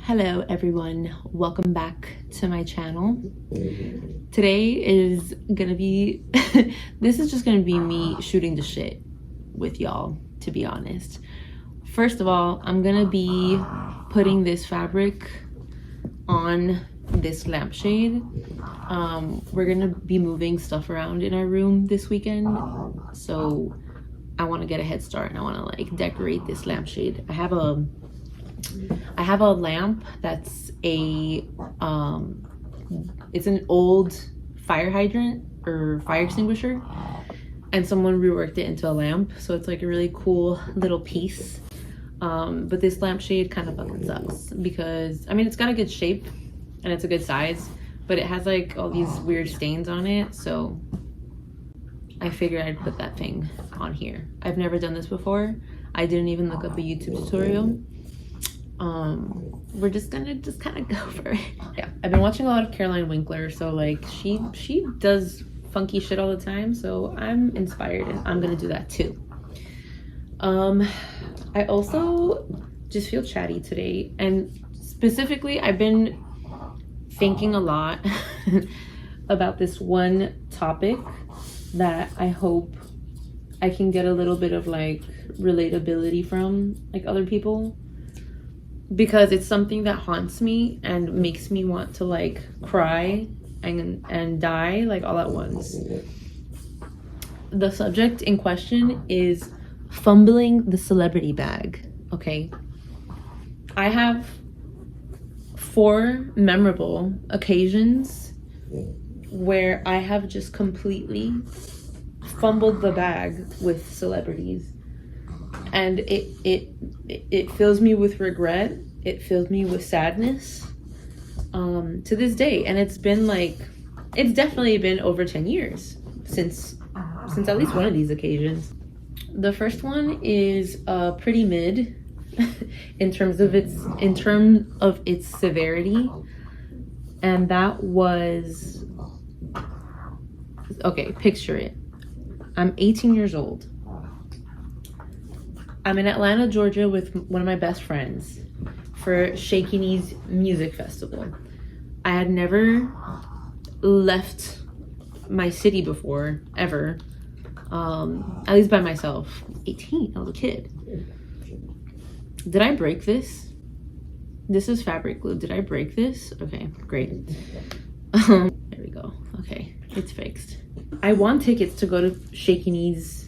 Hello everyone, welcome back to my channel. Today is gonna be this is just gonna be me shooting the shit with y'all, to be honest. First of all, I'm gonna be putting this fabric on this lampshade. We're gonna be moving stuff around in our room this weekend, so I want to get a head start and I want to like decorate this lampshade. I have a lamp that's it's an old fire hydrant or fire extinguisher, and someone reworked it into a lamp, so it's like a really cool little piece. But this lampshade kind of fucking sucks because I mean it's got a good shape and it's a good size, but it has like all these weird stains on it, so I figured I'd put that thing on here. I've never done this before. I didn't even look up a YouTube tutorial. We're just gonna kind of go for it. Yeah, I've been watching a lot of Caroline Winkler, so like she does funky shit all the time, so I'm inspired and I'm gonna do that too. I also just feel chatty today, and specifically I've been thinking a lot about this one topic that I hope I can get a little bit of like relatability from like other people, because it's something that haunts me and makes me want to like cry and die like all at once. The subject in question is fumbling the celebrity bag. Okay, I have 4 memorable occasions where I have just completely fumbled the bag with celebrities, and it fills me with regret. It fills me with sadness to this day, and it's definitely been over 10 years since at least one of these occasions. The first one is pretty mid in terms of its severity, and that was, okay, picture it. I'm 18 years old. I'm in Atlanta, Georgia with one of my best friends for Shaky Knees Music Festival. I had never left my city before, ever. At least by myself. 18, I was a kid. Did I break this? This is fabric glue. Did I break this? Okay, great. There we go. Okay, it's fixed. I won tickets to go to Shaky Knees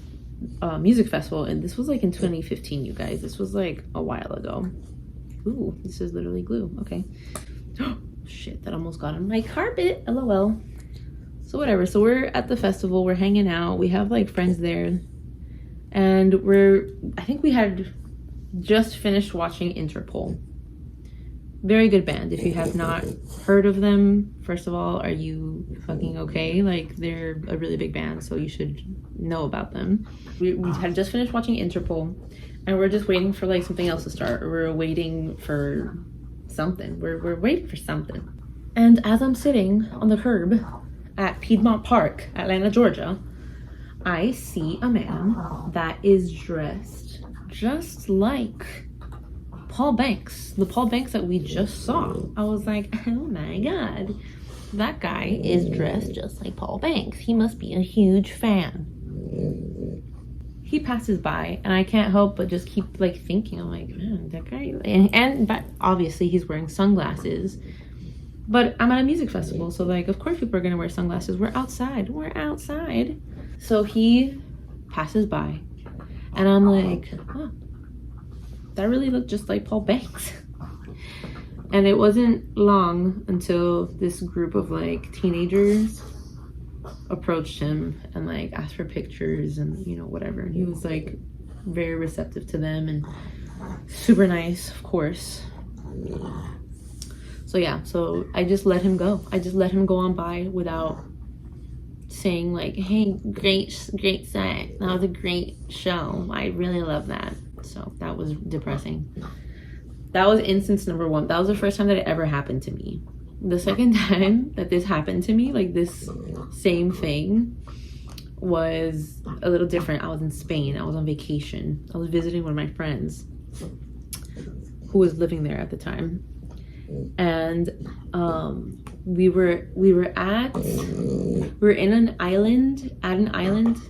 music festival, and this was like in 2015, you guys. This was like a while ago. Ooh, this is literally glue. Okay. Shit, that almost got on my carpet. LOL. So whatever. So we're at the festival, we're hanging out, we have like friends there, and I think we had just finished watching Interpol. Very good band. If you have not heard of them, first of all, are you fucking okay? Like, they're a really big band, so you should know about them. We had just finished watching Interpol, and we're just waiting for like something else to start, or we're waiting for something. We're waiting for something. And as I'm sitting on the curb at Piedmont Park, Atlanta, Georgia, I see a man that is dressed just like Paul Banks, the Paul Banks that we just saw. I was like, oh my god, that guy is dressed just like Paul Banks. He must be a huge fan. He passes by, and I can't help but just keep like thinking, I'm like, man, that guy, but obviously he's wearing sunglasses. But I'm at a music festival, so like, of course people are gonna wear sunglasses. We're outside. So he passes by, and I'm like, oh, that really looked just like Paul Banks. And it wasn't long until this group of like teenagers approached him and like asked for pictures and, you know, whatever. And he was like very receptive to them and super nice, of course. So yeah, so I just let him go. I just let him go on by without saying like, hey, great set. That was a great show. I really love that. So that was depressing. That was instance number 1. That was the first time that it ever happened to me. The second time that this happened to me, like this same thing, was a little different. I was in Spain. I was on vacation. I was visiting one of my friends who was living there at the time. and we were in an island, at an island.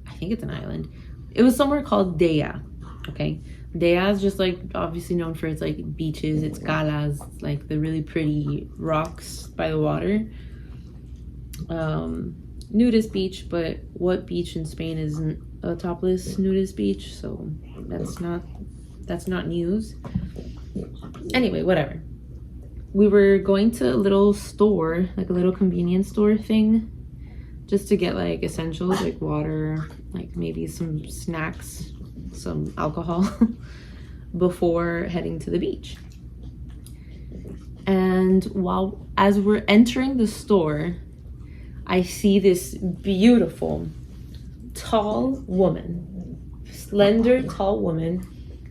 I think it's an island. It was somewhere called Dea. Okay, Dea is just like obviously known for its like beaches, its calas, like the really pretty rocks by the water. Nudist beach, but what beach in Spain isn't a topless nudist beach? So that's not news. Anyway, whatever. We were going to a little store, like a little convenience store thing, just to get like essentials like water, like maybe some snacks, some alcohol before heading to the beach. And as we're entering the store, I see this beautiful, tall woman, slender, tall woman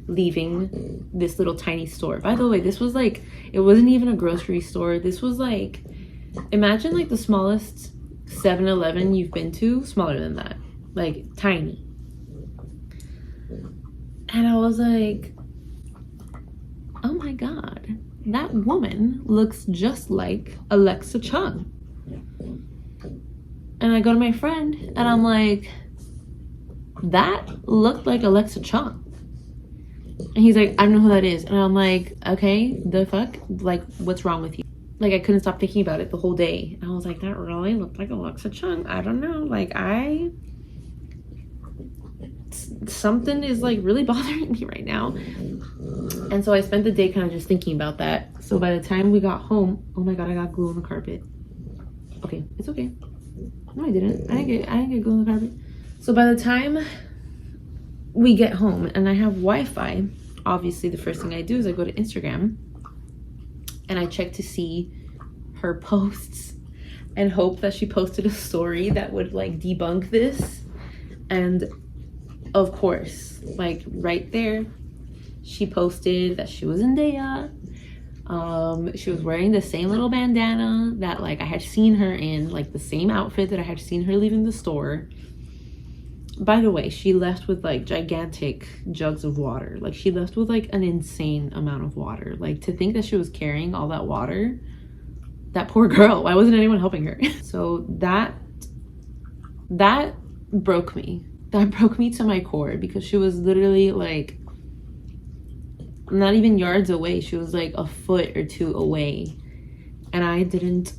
leaving this little tiny store. By the way, this was like, it wasn't even a grocery store. This was like, imagine like the smallest 7-Eleven you've been to, smaller than that, like tiny. And I was like, oh my God, that woman looks just like Alexa Chung. And I go to my friend and I'm like, that looked like Alexa Chung. And he's like, I don't know who that is. And I'm like, okay, the fuck? Like, what's wrong with you? Like, I couldn't stop thinking about it the whole day. And I was like, that really looked like Alexa Chung. I don't know. Like, something is like really bothering me right now. And so I spent the day kind of just thinking about that. So by the time we got home, oh my God, I got glue on the carpet. Okay, it's okay. No, I didn't. I didn't get glue on the carpet. So by the time we get home and I have Wi-Fi, obviously the first thing I do is I go to Instagram and I check to see her posts and hope that she posted a story that would like debunk this. And of course, like right there, she posted that she was in Dea. She was wearing the same little bandana that like I had seen her in, like the same outfit that I had seen her leaving the store. By the way, she left with like gigantic jugs of water. Like she left with like an insane amount of water. Like to think that she was carrying all that water, that poor girl, why wasn't anyone helping her? So that broke me. That broke me to my core because she was literally like not even yards away. She was like a foot or two away. And I didn't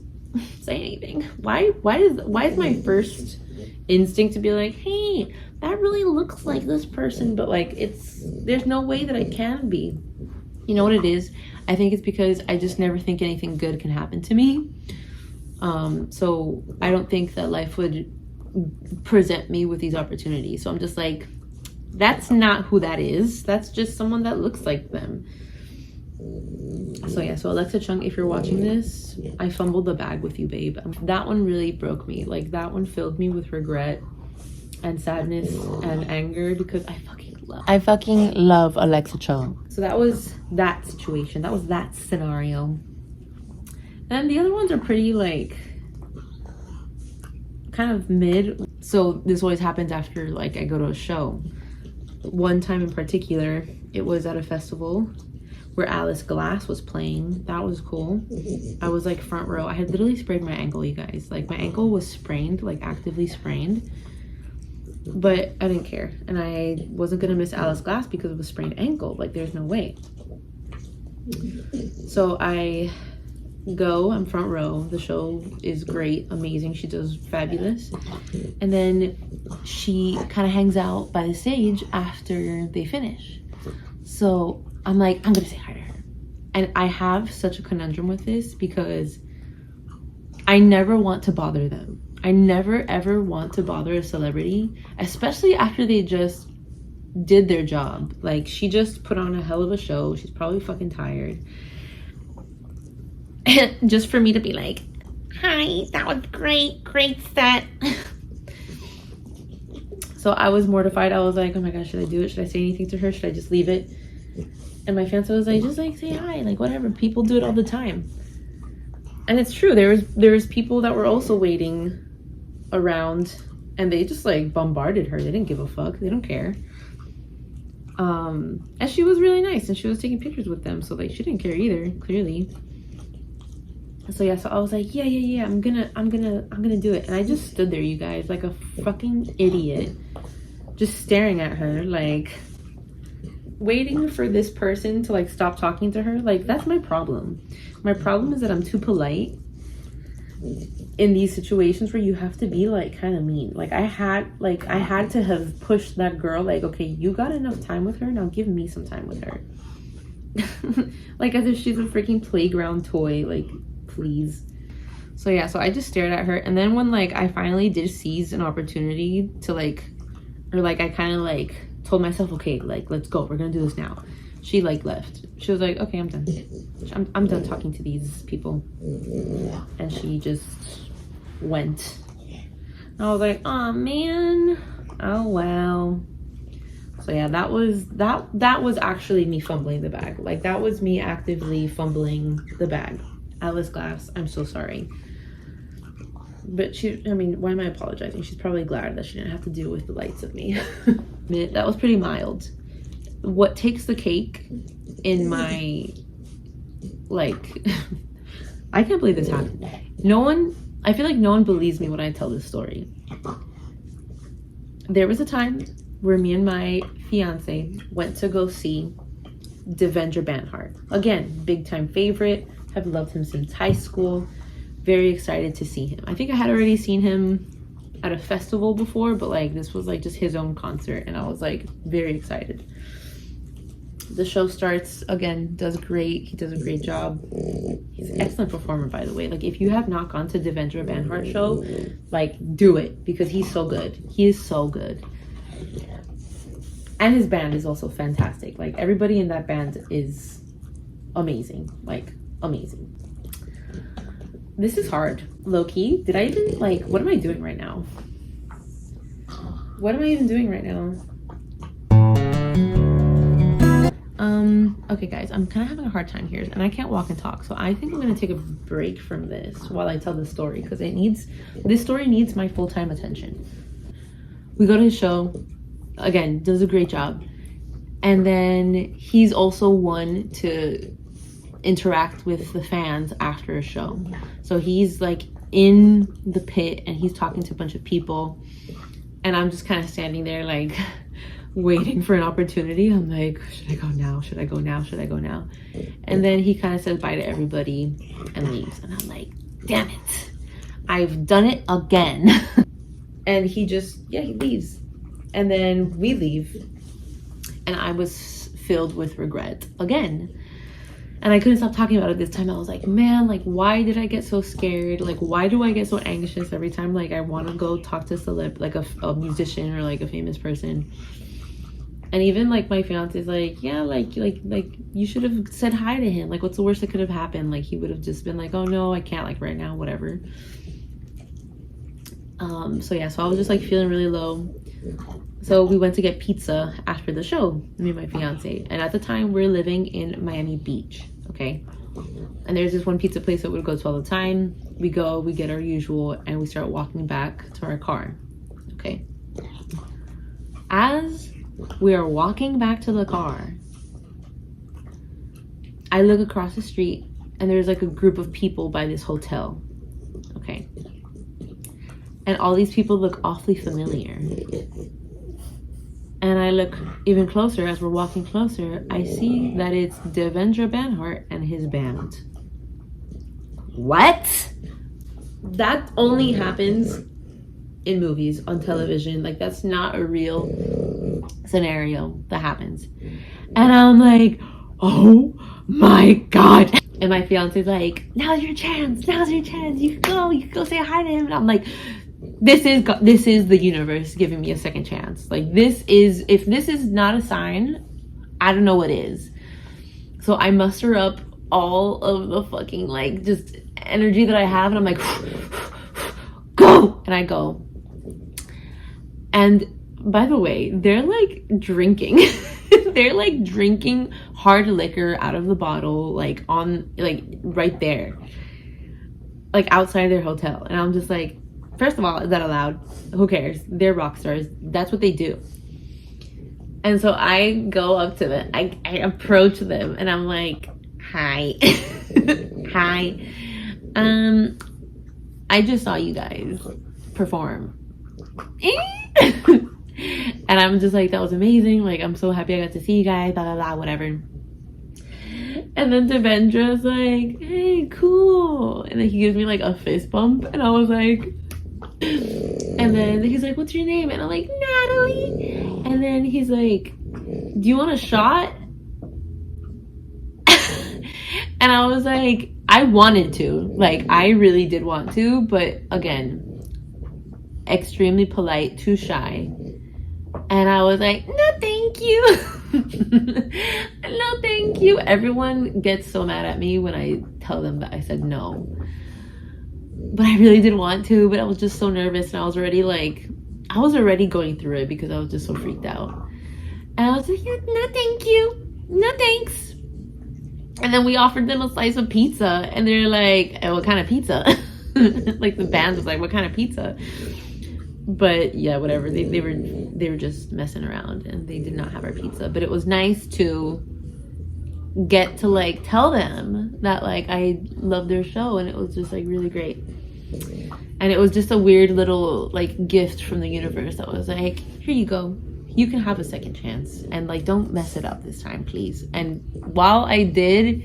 say anything. Why is my first instinct to be like, hey, that really looks like this person, but like there's no way that I can be. You know what it is? I think it's because I just never think anything good can happen to me. So I don't think that life would present me with these opportunities. So I'm just like, that's not who that is. That's just someone that looks like them. So yeah, so Alexa Chung, if you're watching this, I fumbled the bag with you, babe. That one really broke me. Like that one filled me with regret and sadness and anger because I fucking love Alexa Chung. So that was that situation. That was that scenario. And the other ones are pretty like kind of mid. So this always happens after like I go to a show. One time in particular, it was at a festival where Alice Glass was playing. That was cool. I was like front row. I had literally sprained my ankle, you guys. Like my ankle was sprained, like actively sprained. But I didn't care. And I wasn't gonna miss Alice Glass because of a sprained ankle. Like there's no way. So I go, I'm front row. The show is great, amazing. She does fabulous. And then she kind of hangs out by the stage after they finish. So I'm like, I'm gonna say hi to her. And I have such a conundrum with this because I never want to bother them. I never ever want to bother a celebrity, especially after they just did their job. Like she just put on a hell of a show. She's probably fucking tired. Just for me to be like, hi, that was great set. So I was mortified. I was like, oh my gosh, should I do it? Should I say anything to her? Should I just leave it? And my fiance was like, just like say hi, like whatever. People do it all the time. And it's true. There was people that were also waiting around and they just like bombarded her. They didn't give a fuck. They don't care. And she was really nice and she was taking pictures with them. So like she didn't care either, clearly. So yeah, so I was like, yeah, I'm gonna do it. And I just stood there, you guys, like a fucking idiot, just staring at her, like waiting for this person to like stop talking to her. Like, that's my problem. My problem is that I'm too polite in these situations where you have to be like kind of mean. Like I had to have pushed that girl, like, okay, you got enough time with her, now give me some time with her. Like as if she's a freaking playground toy, like, please. So yeah, so I just stared at her, and then when like I finally did seize an opportunity to like, or like I kind of like told myself, okay, like let's go, we're gonna do this now, she like left. She was like, okay, I'm done. I'm done talking to these people. And she just went. And I was like, oh man, oh wow. So yeah, that was actually me fumbling the bag. Like that was me actively fumbling the bag. Alice Glass, I'm so sorry. But I mean, why am I apologizing? She's probably glad that she didn't have to deal with the likes of me. That was pretty mild. What takes the cake in my, like, I can't believe this happened. I feel like no one believes me when I tell this story. There was a time where me and my fiance went to go see Devendra Banhart. Again, big time favorite. Have loved him since high school. Very excited to see him. I think I had already seen him at a festival before, but like this was like just his own concert, and I was like very excited. The show starts, again, does great. He does a great job. He's an excellent performer, by the way. Like if you have not gone to Devendra Banhart show, like do it, because he's so good. He is so good. And his band is also fantastic. Like everybody in that band is amazing. Like amazing. This is hard. Low-key. Did I even like, what am I doing right now? What am I even doing right now? Okay guys, I'm kind of having a hard time here and I can't walk and talk. So I think I'm going to take a break from this while I tell this story, because this story needs my full-time attention. We go to his show. Again, does a great job. And then he's also one to interact with the fans after a show. So he's like in the pit and he's talking to a bunch of people, and I'm just kind of standing there like waiting for an opportunity. I'm like, should I go now? Should I go now? Should I go now? And then he kind of says bye to everybody and leaves. And I'm like, damn it, I've done it again. And he leaves. And then we leave. And I was filled with regret again. And I couldn't stop talking about it this time. I was like, man, like, why did I get so scared? Like, why do I get so anxious every time, like, I want to go talk to like a musician or, like, a famous person? And even, like, my fiance's like, yeah, like, you should have said hi to him. Like, what's the worst that could have happened? Like, he would have just been like, oh, no, I can't, like, right now, whatever. So, yeah, so I was just, like, feeling really low. So we went to get pizza after the show, me and my fiance. And at the time, we're living in Miami Beach, okay? And there's this one pizza place that we go to all the time. We go, we get our usual, and we start walking back to our car, okay? As we are walking back to the car, I look across the street, and there's like a group of people by this hotel, okay? And all these people look awfully familiar. And I look even closer. As we're walking closer, I see that it's Devendra Banhart and his band. What? That only happens in movies, on television. Like, that's not a real scenario that happens. And I'm like, oh my God. And my fiance's like, now's your chance. You can go say hi to him. And I'm like, this is the universe giving me a second chance. Like, if this is not a sign, I don't know what is. So I muster up all of the fucking, like, just energy that I have, and I'm like, go! And I go. And by the way, they're like drinking. They're like drinking hard liquor out of the bottle, like on, like right there, like outside their hotel. And I'm just like, first of all, is that allowed? Who cares? They're rock stars. That's what they do. And so I go up to them. I approach them and I'm like, hi. Hi. I just saw you guys perform. And I'm just like, that was amazing. Like, I'm so happy I got to see you guys, blah, blah, blah, whatever. And then Devendra's like, hey, cool. And then he gives me like a fist bump. And I was like, and then he's like, what's your name? And I'm like, Natalie. And then he's like, do you want a shot? And I was like, I wanted to. Like, I really did want to. But again, extremely polite, too shy. And I was like, no, thank you. No, thank you. Everyone gets so mad at me when I tell them that I said no. But I really did want to, but I was just so nervous. And I was already going through it because I was just so freaked out. And I was like, no, thank you. No, thanks. And then we offered them a slice of pizza. And they're like, oh, what kind of pizza? Like the band was like, what kind of pizza? But yeah, whatever. They were just messing around and they did not have our pizza. But it was nice to get to like tell them that like I love their show, and it was just like really great. And it was just a weird little like gift from the universe that was like, here you go. You can have a second chance, and like don't mess it up this time, please. And while I did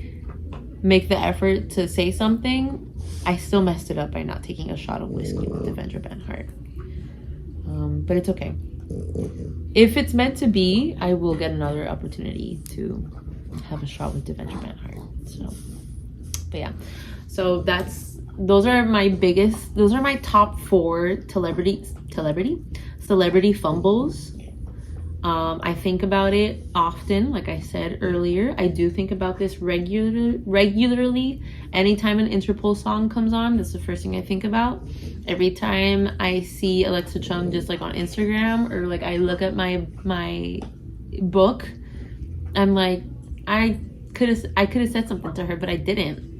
make the effort to say something, I still messed it up by not taking a shot of whiskey with Devendra Banhart. But it's okay. If it's meant to be, I will get another opportunity to have a shot with Devendra Banhart. So, but yeah. So those are my top 4 celebrity fumbles. I think about it often, like I said earlier. I do think about this regularly. Anytime an Interpol song comes on, that's the first thing I think about. Every time I see Alexa Chung just like on Instagram, or like I look at my book, I'm like, I could have said something to her, but I didn't.